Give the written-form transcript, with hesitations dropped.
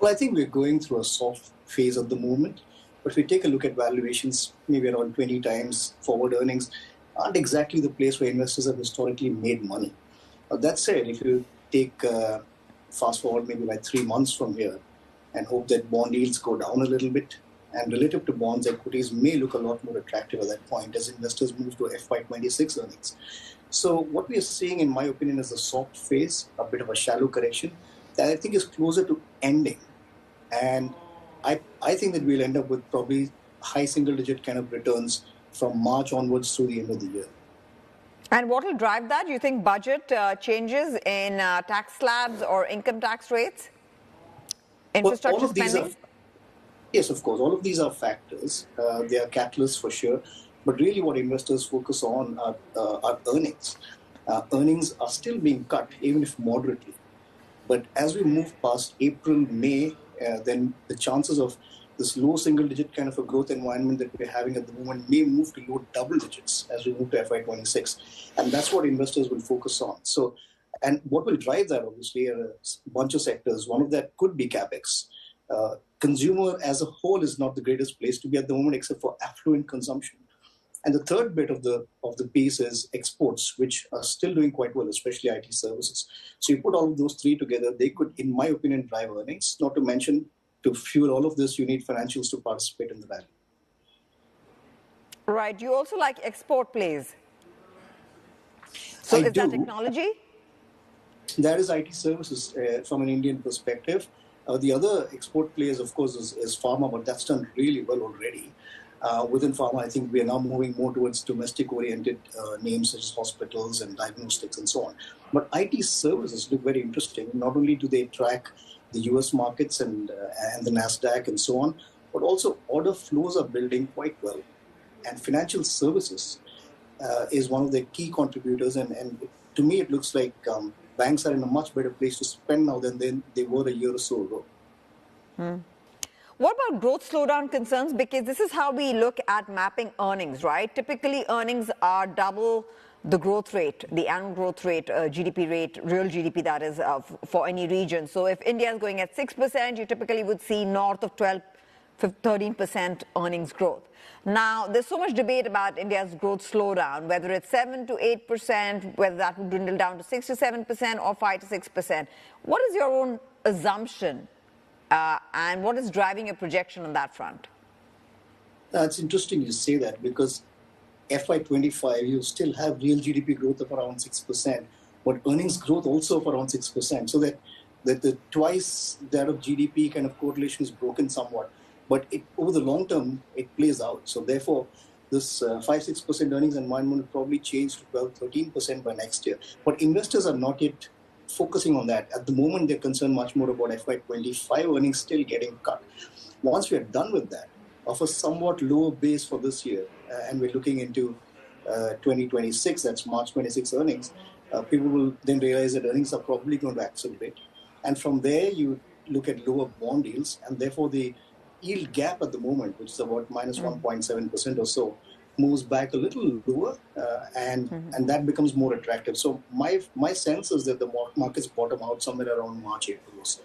Well, I think we're going through a soft phase at the moment. But if we take a look at valuations, maybe around 20 times forward earnings aren't exactly the place where investors have historically made money. That said, if you take fast forward maybe like 3 months from here and hope that bond yields go down a little bit, and relative to bonds, equities may look a lot more attractive at that point as investors move to FY26 earnings. So what we are seeing, in my opinion, is a soft phase, a bit of a shallow correction that I think is closer to ending. And I think that we'll end up with probably high single-digit kind of returns from March onwards through the end of the year. And what will drive that? Do you think budget changes in tax slabs or income tax rates? Infrastructure spending? Yes, of course. All of these are factors. They are catalysts for sure. But really what investors focus on are earnings. Earnings are still being cut, even if moderately. But as we move past April, May, then the chances of this low single-digit kind of a growth environment that we're having at the moment may move to low double digits as we move to FY26. And that's what investors will focus on. So, and what will drive that, obviously, are a bunch of sectors. One of that could be capex. Consumer as a whole is not the greatest place to be at the moment, except for affluent consumption. And the third bit of the piece is exports, which are still doing quite well, especially IT services. So you put all of those three together, they could, in my opinion, drive earnings. Not to mention, to fuel all of this, you need financials to participate in the value. Right. You also like export plays. So is that technology? That is IT services from an Indian perspective. The other export players, of course, is pharma, but that's done really well already. Within pharma, I think we are now moving more towards domestic-oriented names such as hospitals and diagnostics and so on. But IT services look very interesting. Not only do they track the US markets and the NASDAQ and so on, but also order flows are building quite well. And financial services is one of the key contributors. And to me, it looks like banks are in a much better place to spend now than they were a year or so ago. What about growth slowdown concerns? Because this is how we look at mapping earnings, right? Typically, earnings are double the growth rate, the annual growth rate, GDP rate, real GDP that is, for any region. So if India is going at 6%, you typically would see north of 12, 13% earnings growth. Now, there's so much debate about India's growth slowdown, whether it's 7 to 8%, whether that would dwindle down to 6 to 7% or 5 to 6%. What is your own assumption? And what is driving your projection on that front? It's interesting you say that because FY25, you still have real GDP growth of around 6%, but earnings growth also of around 6%. So that the twice that of GDP kind of correlation is broken somewhat. But over the long term, it plays out. So therefore, this 5-6% earnings environment will probably change to 12-13% by next year. But investors are not yet focusing on that. At the moment, they're concerned much more about FY25 earnings still getting cut. Once we are done with that, of a somewhat lower base for this year, and we're looking into 2026, that's March 26 earnings, people will then realize that earnings are probably going to accelerate. And from there, you look at lower bond yields, and therefore the yield gap at the moment, which is about minus 1.7% or so, moves back a little lower, and that becomes more attractive. So my sense is that the markets bottom out somewhere around March, April or so.